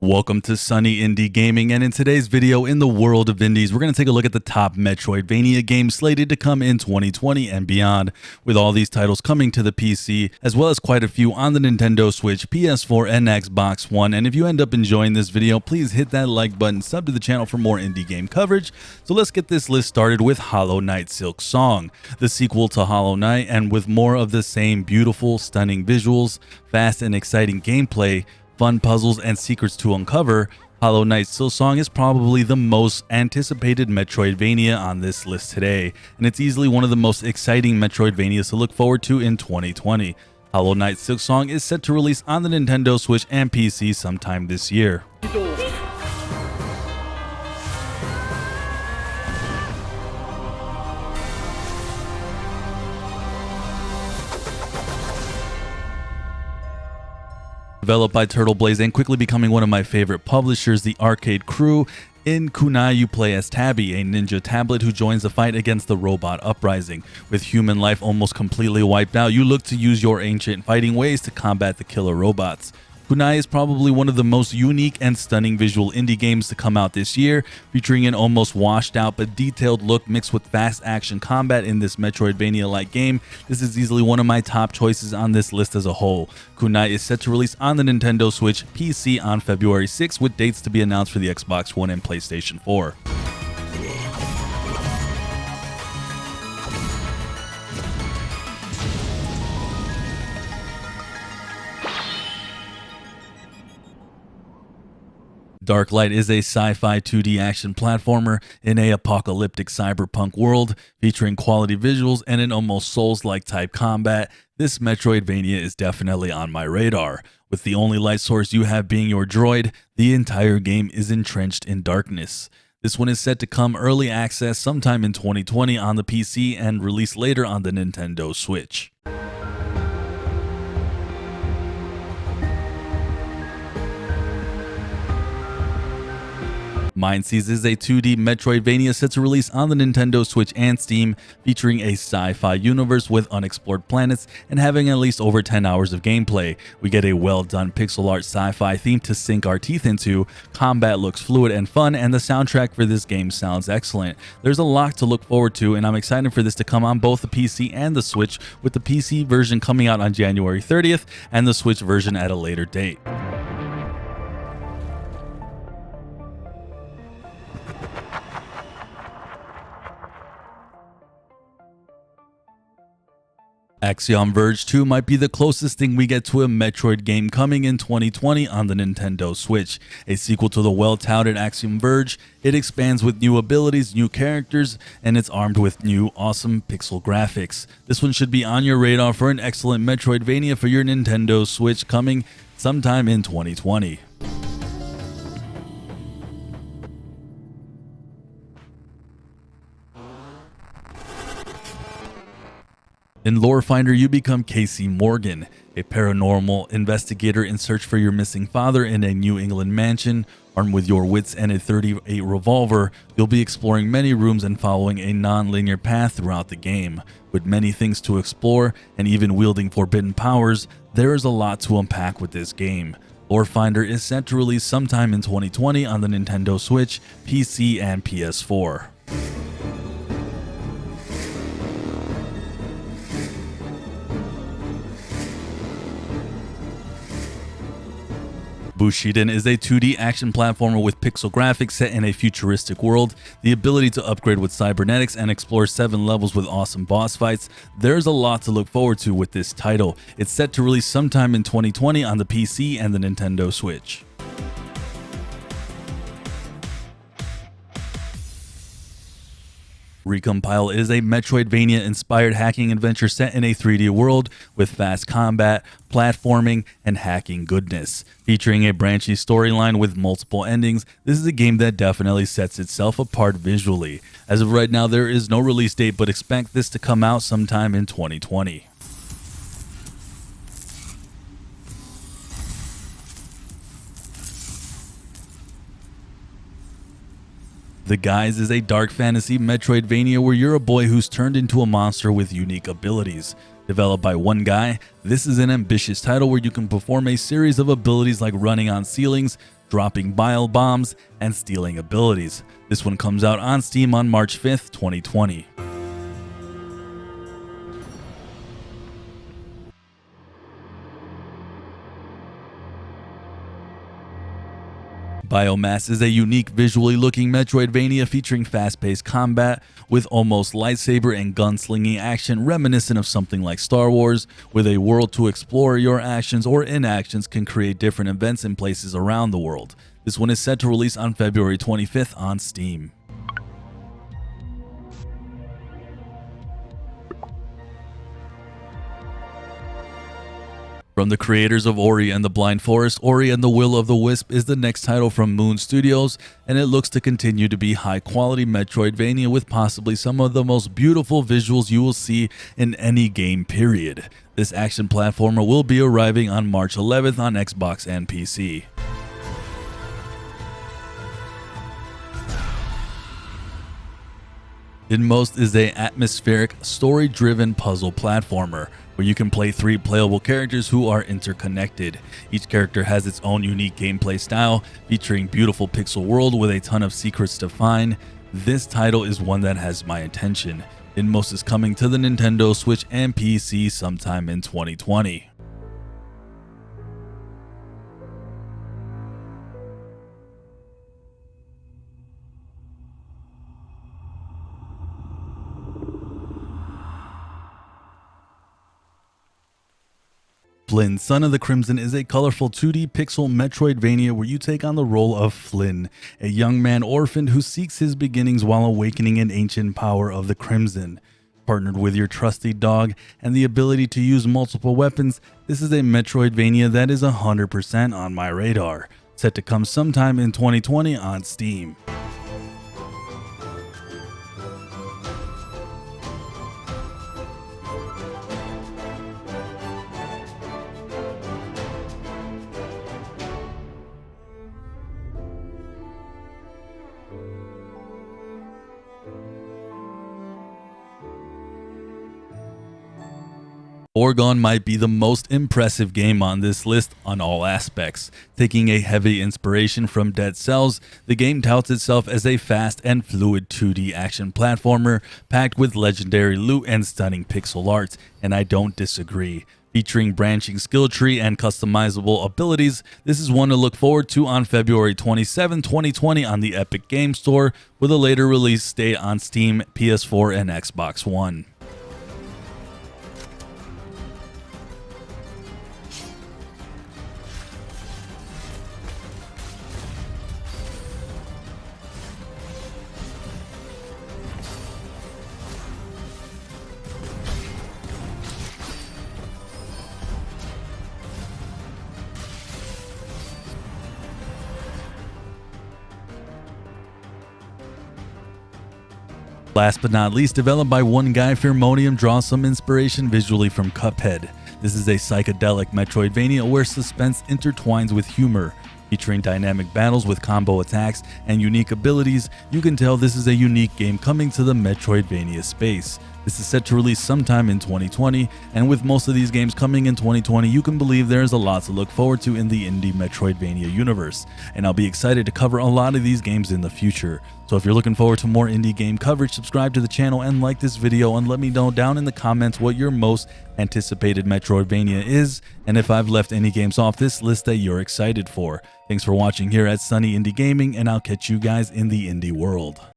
Welcome to Sunny Indie Gaming, and in today's video, in the world of indies, we're going to take a look at the top Metroidvania games slated to come in 2020 and beyond, with all these titles coming to the PC, as well as quite a few on the Nintendo Switch, PS4, and Xbox One. And if you end up enjoying this video, please hit that like button, sub to the channel for more indie game coverage. So let's get this list started with Hollow Knight: Silksong, the sequel to Hollow Knight, and with more of the same beautiful, stunning visuals, fast and exciting gameplay, fun puzzles, and secrets to uncover. Hollow Knight: Silksong is probably the most anticipated Metroidvania on this list today, and it's easily one of the most exciting Metroidvanias to look forward to in 2020. Hollow Knight: Silksong is set to release on the Nintendo Switch and PC sometime this year. Developed by Turtle Blaze and quickly becoming one of my favorite publishers, the Arcade Crew. In Kunai, you play as Tabby, a ninja tablet who joins the fight against the robot uprising. With human life almost completely wiped out, you look to use your ancient fighting ways to combat the killer robots. Kunai is probably one of the most unique and stunning visual indie games to come out this year, featuring an almost washed out but detailed look mixed with fast action combat in this Metroidvania-like game. This is easily one of my top choices on this list as a whole. Kunai is set to release on the Nintendo Switch PC on February 6, with dates to be announced for the Xbox One and PlayStation 4. Darklight is a sci-fi 2D action platformer in a apocalyptic cyberpunk world, featuring quality visuals and an almost Souls-like type combat. This Metroidvania is definitely on my radar. With the only light source you have being your droid, the entire game is entrenched in darkness. This one is set to come early access sometime in 2020 on the PC and release later on the Nintendo Switch. Mindseas is a 2D Metroidvania set to release on the Nintendo Switch and Steam, featuring a sci-fi universe with unexplored planets and having at least over 10 hours of gameplay. We get a well-done pixel art sci-fi theme to sink our teeth into, combat looks fluid and fun, and the soundtrack for this game sounds excellent. There's a lot to look forward to, and I'm excited for this to come on both the PC and the Switch, with the PC version coming out on January 30th and the Switch version at a later date. Axiom Verge 2 might be the closest thing we get to a Metroid game coming in 2020 on the Nintendo Switch. A sequel to the well-touted Axiom Verge, it expands with new abilities, new characters, and it's armed with new awesome pixel graphics. This one should be on your radar for an excellent Metroidvania for your Nintendo Switch coming sometime in 2020. In Lore Finder, you become Casey Morgan, a paranormal investigator in search for your missing father in a New England mansion. Armed with your wits and a .38 revolver, you'll be exploring many rooms and following a non-linear path throughout the game. With many things to explore and even wielding forbidden powers, there is a lot to unpack with this game. Lore Finder is set to release sometime in 2020 on the Nintendo Switch, PC, and PS4. Bushiden is a 2D action platformer with pixel graphics set in a futuristic world, the ability to upgrade with cybernetics, and explore 7 levels with awesome boss fights. There's a lot to look forward to with this title. It's set to release sometime in 2020 on the PC and the Nintendo Switch. Recompile is a Metroidvania-inspired hacking adventure set in a 3D world with fast combat, platforming, and hacking goodness. Featuring a branchy storyline with multiple endings, this is a game that definitely sets itself apart visually. As of right now, there is no release date, but expect this to come out sometime in 2020. The Guise is a dark fantasy Metroidvania where you're a boy who's turned into a monster with unique abilities. Developed by one guy, this is an ambitious title where you can perform a series of abilities like running on ceilings, dropping bile bombs, and stealing abilities. This one comes out on Steam on March 5th, 2020. Biomass is a unique visually looking Metroidvania featuring fast-paced combat with almost lightsaber and gunslinging action reminiscent of something like Star Wars, with a world to explore. Your actions or inactions can create different events in places around the world. This one is set to release on February 25th on Steam. From the creators of Ori and the Blind Forest, Ori and the Will of the Wisp is the next title from Moon Studios, and it looks to continue to be high-quality Metroidvania with possibly some of the most beautiful visuals you will see in any game, period. This action platformer will be arriving on March 11th on Xbox and PC. Inmost is an atmospheric, story-driven puzzle platformer where you can play 3 playable characters who are interconnected. Each character has its own unique gameplay style, featuring beautiful pixel world with a ton of secrets to find. This title is one that has my attention. Inmost is coming to the Nintendo Switch and PC sometime in 2020. Flynn, Son of the Crimson is a colorful 2D pixel Metroidvania where you take on the role of Flynn, a young man orphaned who seeks his beginnings while awakening an ancient power of the Crimson. Partnered with your trusty dog and the ability to use multiple weapons, this is a Metroidvania that is 100% on my radar, set to come sometime in 2020 on Steam. Orgone might be the most impressive game on this list on all aspects. Taking a heavy inspiration from Dead Cells, the game touts itself as a fast and fluid 2D action platformer packed with legendary loot and stunning pixel art, and I don't disagree. Featuring branching skill tree and customizable abilities, this is one to look forward to on February 27, 2020 on the Epic Games Store, with a later release date on Steam, PS4, and Xbox One. Last but not least, developed by one guy, Firmonium draws some inspiration visually from Cuphead. This is a psychedelic Metroidvania where suspense intertwines with humor. Featuring dynamic battles with combo attacks and unique abilities, you can tell this is a unique game coming to the Metroidvania space. This is set to release sometime in 2020, and with most of these games coming in 2020, you can believe there is a lot to look forward to in the indie Metroidvania universe, and I'll be excited to cover a lot of these games in the future. So if you're looking forward to more indie game coverage, subscribe to the channel and like this video, and let me know down in the comments what your most anticipated Metroidvania is, and if I've left any games off this list that you're excited for. Thanks for watching here at Sunny Indie Gaming, and I'll catch you guys in the indie world.